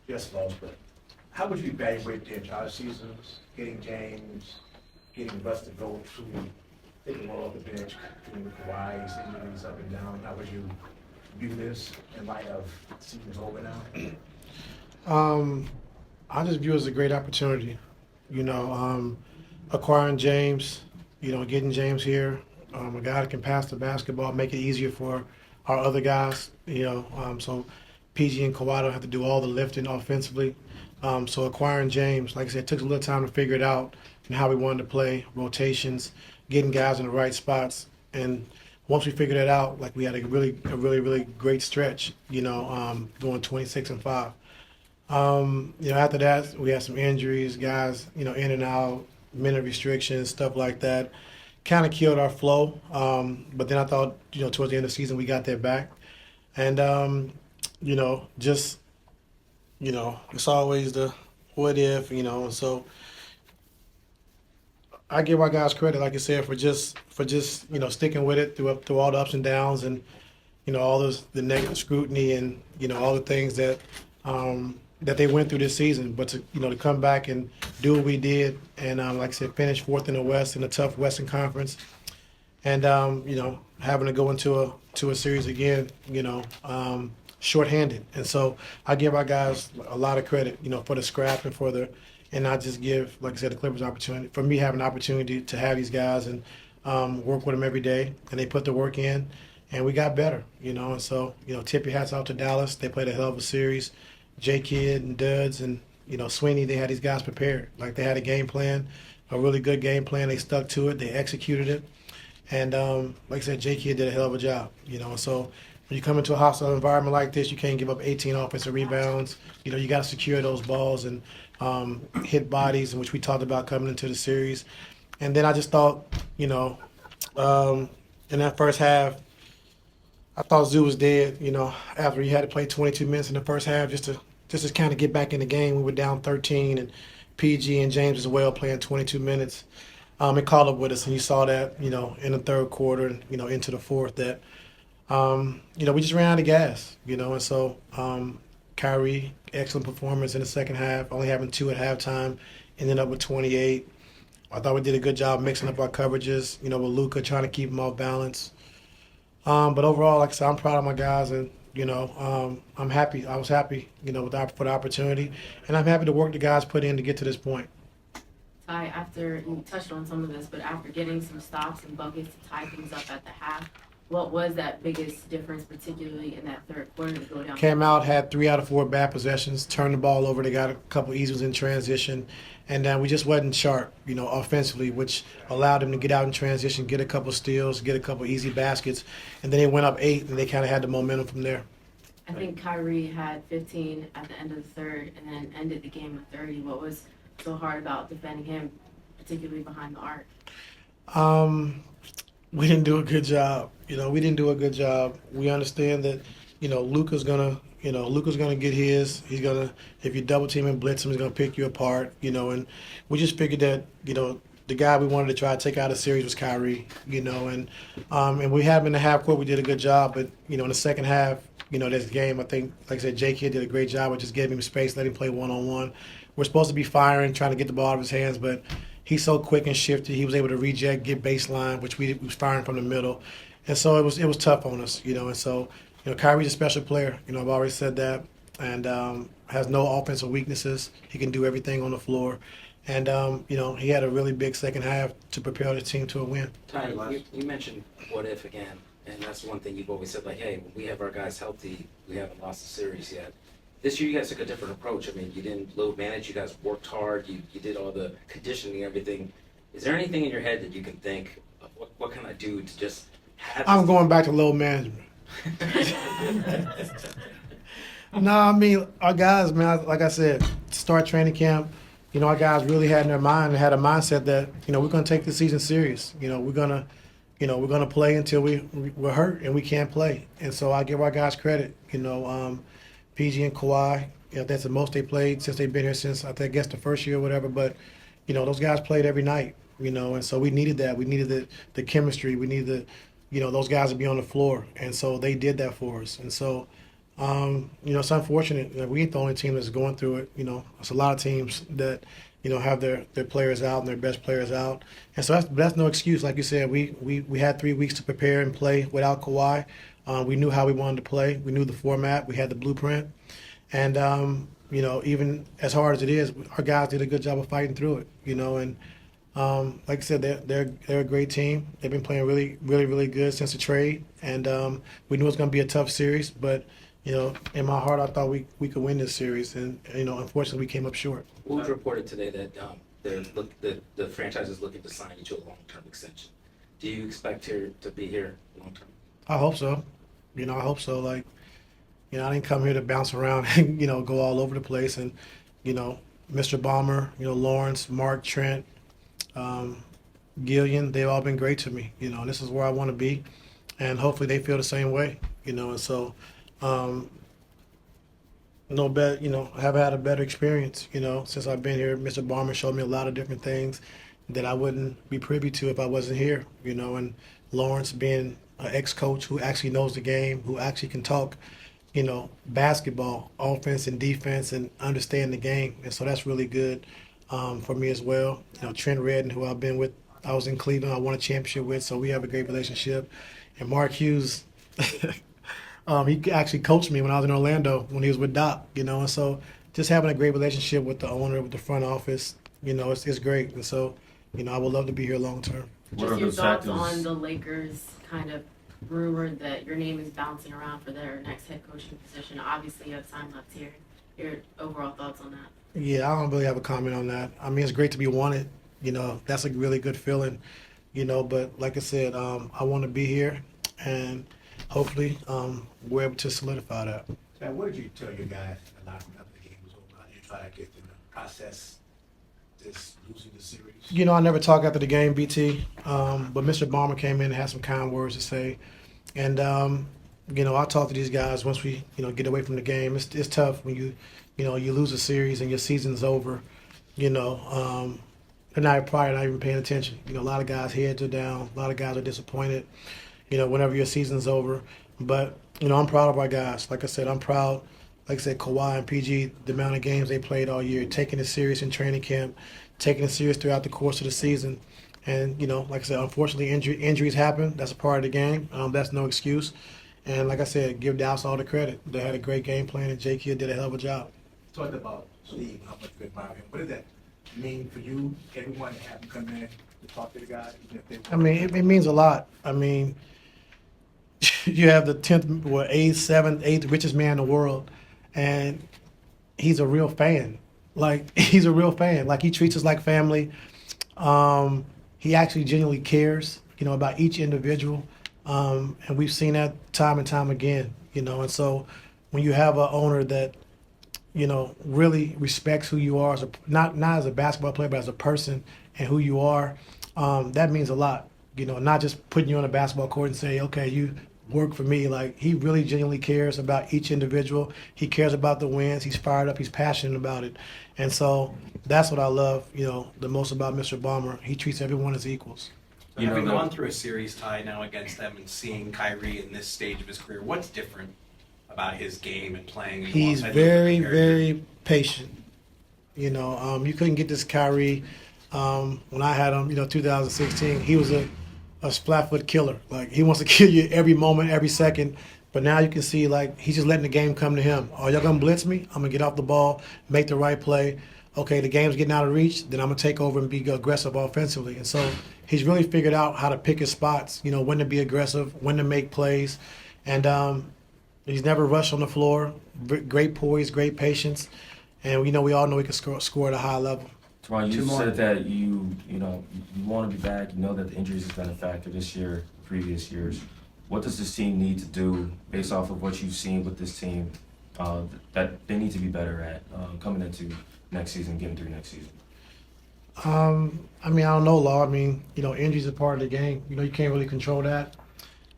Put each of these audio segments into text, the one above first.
Yes, Los, but how would you evaluate the entire season, getting James, getting Buster Gold to taking more off the bench, getting with Kawhi's injuries up and down? How would you view this in light of the season's over now? I just view it as a great opportunity. Acquiring James, getting James here, a guy that can pass the basketball, make it easier for our other guys. So PG and Kawhi don't have to do all the lifting offensively. So acquiring James, like I said, it took a little time to figure it out and how we wanted to play, rotations, getting guys in the right spots. And once we figured it out, like we had a really great stretch, going 26-5. After that, we had some injuries, guys, in and out, minute restrictions, stuff like that. Kind of killed our flow. But then I thought, towards the end of the season, we got that back. And, it's always the what if, and so I give our guys credit, like I said, for just sticking with it through all the ups and downs and, all the negative scrutiny and, all the things that that they went through this season, but to come back and do what we did, and like I said, finish fourth in the West in a tough Western Conference, and having to go into a series again, shorthanded, and so I give our guys a lot of credit, for the scrap and I just give, like I said, the Clippers opportunity for me having an opportunity to have these guys and work with them every day, and they put the work in, and we got better, and so tip your hats out to Dallas. They played a hell of a series. J Kidd and Duds and Sweeney, they had these guys prepared. Like they had a game plan, a really good game plan. They stuck to it. They executed it. And like I said, J Kidd did a hell of a job. And so when you come into a hostile environment like this, you can't give up 18 offensive rebounds. You got to secure those balls and hit bodies, in which we talked about coming into the series. And then I just thought, in that first half, I thought Zoo was dead, after he had to play 22 minutes in the first half just to kind of get back in the game. We were down 13, and PG and James as well playing 22 minutes. It caught up with us, and you saw that, in the third quarter and, into the fourth that, we just ran out of gas, and so Kyrie, excellent performance in the second half, only having 2 at halftime, ended up with 28. I thought we did a good job mixing up our coverages, with Luka trying to keep him off balance. But overall, like I said, I'm proud of my guys, and I'm happy. I was happy, for the opportunity, and I'm happy to work the guys put in to get to this point. Ty, after you touched on some of this, but after getting some stops and buckets to tie things up at the half, what was that biggest difference, particularly in that third quarter to go down? Came out, had 3 out of 4 bad possessions, turned the ball over. They got a couple easy ones in transition, and we just wasn't sharp, offensively, which allowed them to get out in transition, get a couple steals, get a couple easy baskets, and then they went up 8, and they kind of had the momentum from there. I think Kyrie had 15 at the end of the third and then ended the game with 30. What was so hard about defending him, particularly behind the arc? We didn't do a good job. We didn't do a good job. We understand that, Luka's gonna get his. He's gonna, if you double team and blitz him, he's gonna pick you apart. And we just figured that, the guy we wanted to try to take out of the series was Kyrie. And we had him in the half court. We did a good job, but in the second half, this game, I think, like I said, J Kidd did a great job of just giving him space, letting him play one-on-one. We're supposed to be firing, trying to get the ball out of his hands, but he's so quick and shifty. He was able to reject, get baseline, which we was firing from the middle, and so it was tough on us, And so, Kyrie's a special player. I've already said that, and has no offensive weaknesses. He can do everything on the floor, and he had a really big second half to prepare the team to a win. Ty, you mentioned what if again, and that's one thing you've always said. Like, hey, when we have our guys healthy, we haven't lost the series yet. This year, you guys took a different approach. I mean, you didn't load manage. You guys worked hard. You did all the conditioning, everything. Is there anything in your head that you can think of what can I do to just have I'm going back to load management. No, I mean, our guys, man, like I said, start training camp, our guys really had in their mind, had a mindset that, we're going to take the season serious. We're going to play until we're hurt and we can't play. And so I give our guys credit, PG and Kawhi, that's the most they played since they've been here since, I guess, the first year or whatever. But, those guys played every night, and so we needed that. We needed the chemistry. We needed those guys to be on the floor. And so they did that for us. And so, It's unfortunate that we ain't the only team that's going through it. It's a lot of teams that, have their players out and their best players out. And so that's no excuse. Like you said, we had 3 weeks to prepare and play without Kawhi. We knew how we wanted to play. We knew the format. We had the blueprint. And, even as hard as it is, our guys did a good job of fighting through it, and like I said, they're a great team. They've been playing really, really, really good since the trade. And we knew it was going to be a tough series, but in my heart, I thought we could win this series, and unfortunately, we came up short. It was reported today that the franchise is looking to sign you to a long-term extension. Do you expect to be here long-term? I hope so. I hope so. I didn't come here to bounce around and go all over the place. And Mr. Balmer, Lawrence, Mark, Trent, Gillian, they've all been great to me. This is where I want to be, and hopefully they feel the same way. And so. No bet, have had a better experience, since I've been here. Mr. Barmer showed me a lot of different things that I wouldn't be privy to if I wasn't here, and Lawrence being an ex-coach who actually knows the game, who actually can talk, basketball, offense and defense, and understand the game. And so that's really good for me as well. Trent Redden, who I've been with, I was in Cleveland, I won a championship with, so we have a great relationship. And Mark Hughes, he actually coached me when I was in Orlando when he was with Doc, and so just having a great relationship with the owner, with the front office, it's great. And so, I would love to be here long term. Just your thoughts on the Lakers kind of rumored that your name is bouncing around for their next head coaching position. Obviously, you have time left here. Your overall thoughts on that? Yeah, I don't really have a comment on that. I mean, it's great to be wanted. That's a really good feeling, but like I said, I want to be here, and hopefully we're able to solidify that. Now, what did you tell your guys after the game was over? You try to get them to process this losing the series? I never talk after the game, BT, but Mr. Balmer came in and had some kind words to say. And, I talk to these guys once we, get away from the game. It's tough when you lose a series and your season's over. They're probably not even paying attention. A lot of guys' heads are down. A lot of guys are disappointed, whenever your season's over. But, I'm proud of our guys. Like I said, I'm proud. Like I said, Kawhi and PG, the amount of games they played all year, taking it serious in training camp, taking it serious throughout the course of the season. And, like I said, unfortunately, injuries happen. That's a part of the game. That's no excuse. And like I said, give Dallas all the credit. They had a great game plan, and J. Kidd did a hell of a job. Talked about Steve, how much you admire him. What does that mean for you, everyone, to have him come in to talk to the guys? I mean, it means a lot. I mean, you have the 10th, 8th, 7th, 8th richest man in the world, and he's a real fan. He's a real fan. He treats us like family. He actually genuinely cares, about each individual. And we've seen that time and time again, And so when you have an owner that, really respects who you are, not as a basketball player, but as a person and who you are, that means a lot. Not just putting you on a basketball court and say, okay, you work for me. He really genuinely cares about each individual. He cares about the wins. He's fired up. He's passionate about it. And so that's what I love, the most about Mr. Balmer. He treats everyone as equals. Having gone through a series tie now against them and seeing Kyrie in this stage of his career, what's different about his game and playing? He's very, very patient. You couldn't get this Kyrie when I had him, 2016. He was a flat-foot killer. He wants to kill you every moment, every second. But now you can see, he's just letting the game come to him. Oh, y'all going to blitz me? I'm going to get off the ball, make the right play. Okay, the game's getting out of reach, then I'm going to take over and be aggressive offensively. And so he's really figured out how to pick his spots, when to be aggressive, when to make plays. And he's never rushed on the floor. Great poise, great patience. And we all know he can score at a high level. Tyronn, you said that you want to be back. You know that the injuries has been a factor this year, previous years. What does this team need to do based off of what you've seen with this team that they need to be better at coming into next season, getting through next season? I don't know, Law. Injuries are part of the game. You can't really control that.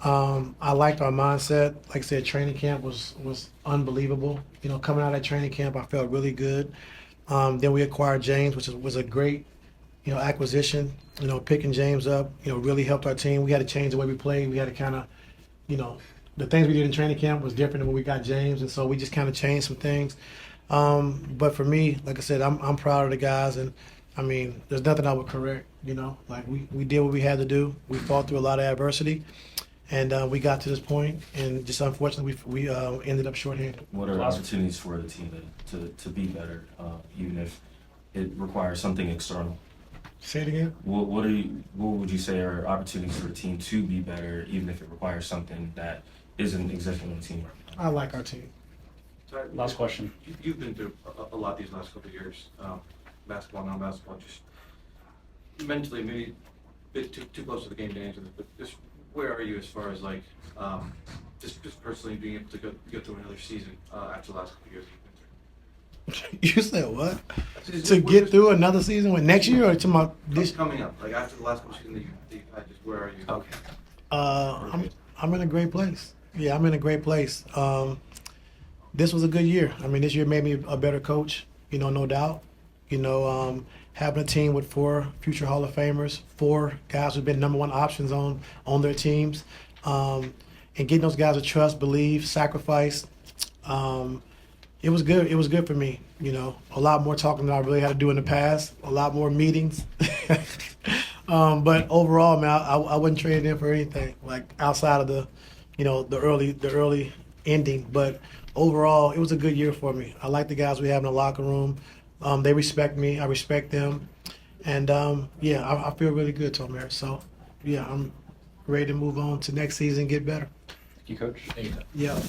I liked our mindset. Like I said, training camp was unbelievable. Coming out of that training camp, I felt really good. Then we acquired James, which was a great, acquisition. Picking James up, really helped our team. We had to change the way we played. We had to kind of, the things we did in training camp was different than when we got James, and so we just kind of changed some things. But for me, like I said, I'm proud of the guys, and I mean, there's nothing I would correct. Like we did what we had to do. We fought through a lot of adversity, and we got to this point, and just unfortunately, we ended up shorthanded. What are opportunities for the team to be better, even if it requires something external? Say it again. What would you say are opportunities for the team to be better, even if it requires something that isn't existing on the team right now? I like our team. Last question. You've been through a lot these last couple of years, basketball, non-basketball, just mentally maybe a bit too close to the game to answer this, but just where are you as far as like, just personally being able to go through another season after the last couple of years you've been through? You said what? To get through another season with next year, or to my this? Coming up, like after the last couple of seasons that you've had, just where are you? Okay. I'm in a great place. Yeah, I'm in a great place. This was a good year. I mean, this year made me a better coach, no doubt. Having a team with 4 future Hall of Famers, 4 guys who've been #1 options on their teams, and getting those guys to trust, believe, sacrifice. It was good. It was good for me. A lot more talking than I really had to do in the past. A lot more meetings. But overall, man, I wouldn't trade it in for anything. Like outside of the early ending. But overall, it was a good year for me. I like the guys we have in the locker room. They respect me. I respect them. And I feel really good, Tom Harris. So I'm ready to move on to next season and get better. Thank you, Coach. Yeah.